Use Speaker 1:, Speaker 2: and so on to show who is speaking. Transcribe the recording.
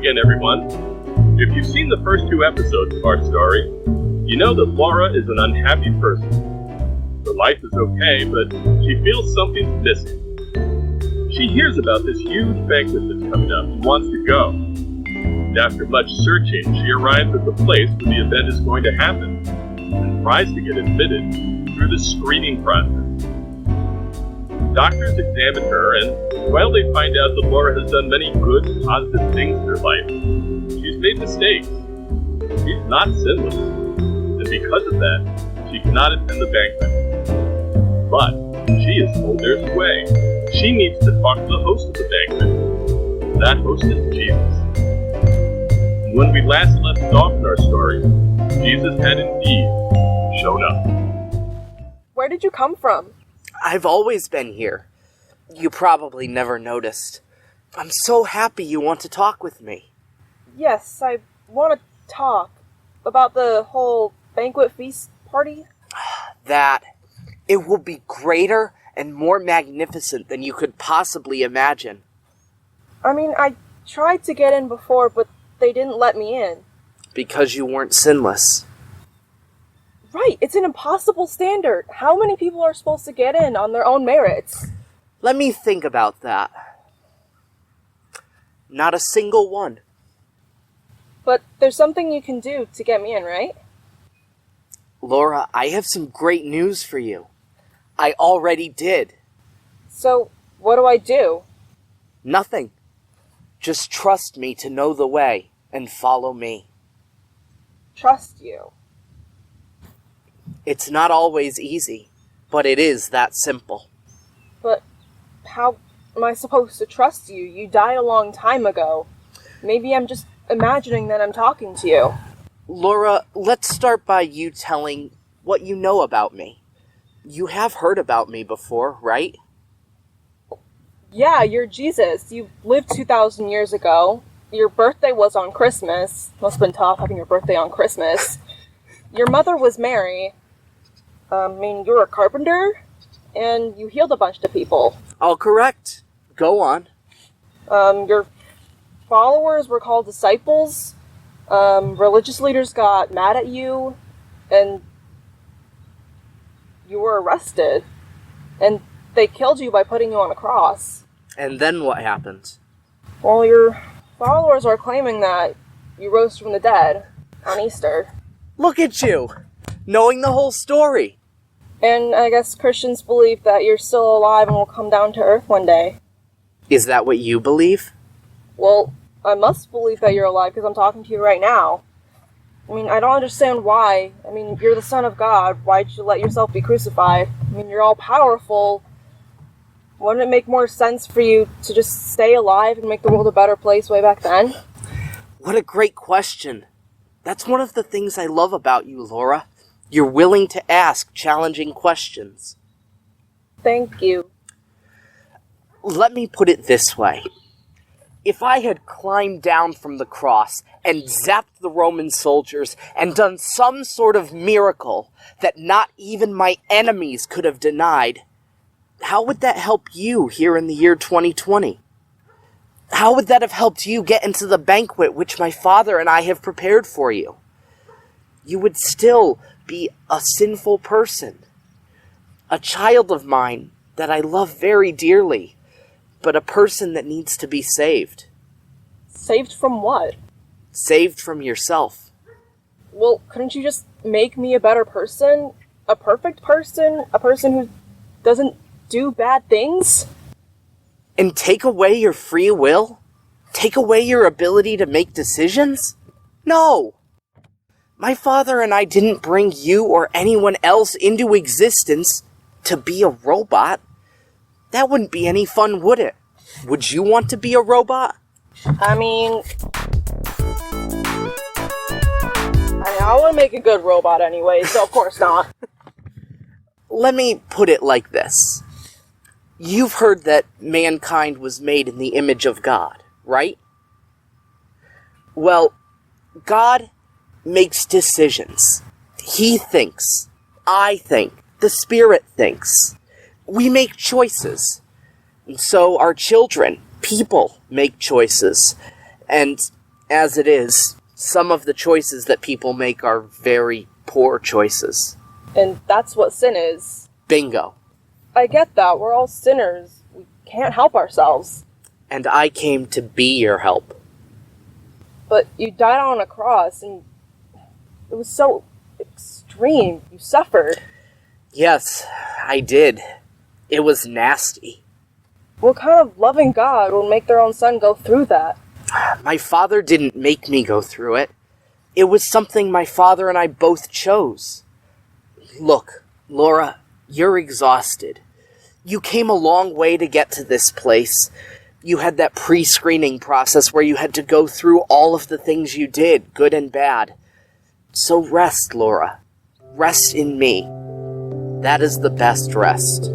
Speaker 1: again, everyone. If you've seen the first 2 episodes of our story, you know that Laura is an unhappy person. Her life is okay, but she feels something's missing. She hears about this huge banquet that's coming up and wants to go. And after much searching, she arrives at the place where the event is going to happen and tries to get admitted through the screening process. Doctors examine her, and while they find out that Laura has done many good, positive things in her life, she's made mistakes. She's not sinless, and because of that, she cannot attend the banquet. But she is told there's a way. She needs to talk to the host of the banquet. That host is Jesus. And when we last left off in our story, Jesus had indeed shown up.
Speaker 2: Where did you come from?
Speaker 3: I've always been here. You probably never noticed. I'm so happy you want to talk with me.
Speaker 2: Yes, I want to talk about the whole banquet feast party.
Speaker 3: That it will be greater and more magnificent than you could possibly imagine.
Speaker 2: I mean, I tried to get in before, but they didn't let me in.
Speaker 3: Because you weren't sinless.
Speaker 2: Right, it's an impossible standard. How many people are supposed to get in on their own merits?
Speaker 3: Let me think about that. Not a single one.
Speaker 2: But there's something you can do to get me in, right?
Speaker 3: Laura, I have some great news for you. I already did.
Speaker 2: So, what do I do?
Speaker 3: Nothing. Just trust me to know the way and follow me.
Speaker 2: Trust you.
Speaker 3: It's not always easy, but it is that simple.
Speaker 2: But how am I supposed to trust you? You died a long time ago. Maybe I'm just imagining that I'm talking to you.
Speaker 3: Laura, let's start by you telling what you know about me. You have heard about me before, right?
Speaker 2: Yeah, you're Jesus. You lived 2,000 years ago. Your birthday was on Christmas. Must have been tough having your birthday on Christmas. Your mother was Mary. You're a carpenter, and you healed a bunch of people.
Speaker 3: All correct. Go on.
Speaker 2: Your followers were called disciples. Religious leaders got mad at you, and you were arrested. And they killed you by putting you on a cross.
Speaker 3: And then what happened?
Speaker 2: Well, your followers are claiming that you rose from the dead on Easter.
Speaker 3: Look at you, knowing the whole story.
Speaker 2: And I guess Christians believe that you're still alive and will come down to earth one day.
Speaker 3: Is that what you believe?
Speaker 2: Well, I must believe that you're alive because I'm talking to you right now. I don't understand why. You're the Son of God. Why'd you let yourself be crucified? You're all powerful. Wouldn't it make more sense for you to just stay alive and make the world a better place way back then?
Speaker 3: What a great question. That's one of the things I love about you, Laura. You're willing to ask challenging questions.
Speaker 2: Thank you.
Speaker 3: Let me put it this way. If I had climbed down from the cross and zapped the Roman soldiers and done some sort of miracle that not even my enemies could have denied, how would that help you here in the year 2020? How would that have helped you get into the banquet which my father and I have prepared for you? You would still be a sinful person, a child of mine that I love very dearly, but a person that needs to be saved.
Speaker 2: Saved from what?
Speaker 3: Saved from yourself.
Speaker 2: Well, couldn't you just make me a better person? A perfect person? A person who doesn't do bad things?
Speaker 3: And take away your free will? Take away your ability to make decisions? No! My father and I didn't bring you or anyone else into existence to be a robot. That wouldn't be any fun, would it? Would you want to be a robot?
Speaker 2: I would make a good robot anyway, so of course not.
Speaker 3: Let me put it like this. You've heard that mankind was made in the image of God, right? Well, God makes decisions. He thinks. I think. The Spirit thinks. We make choices. And so our children, people, make choices. And As it is, some of the choices that people make are very poor choices.
Speaker 2: And that's what sin is.
Speaker 3: Bingo.
Speaker 2: I get that. We're all sinners. We can't help ourselves.
Speaker 3: And I came to be your help.
Speaker 2: But you died on a cross, and it was so extreme. You suffered.
Speaker 3: Yes, I did. It was nasty.
Speaker 2: What kind of loving God would make their own son go through that?
Speaker 3: My father didn't make me go through it. It was something my father and I both chose. Look, Laura, you're exhausted. You came a long way to get to this place. You had that pre-screening process where you had to go through all of the things you did, good and bad. So rest, Laura. Rest in me. That is the best rest.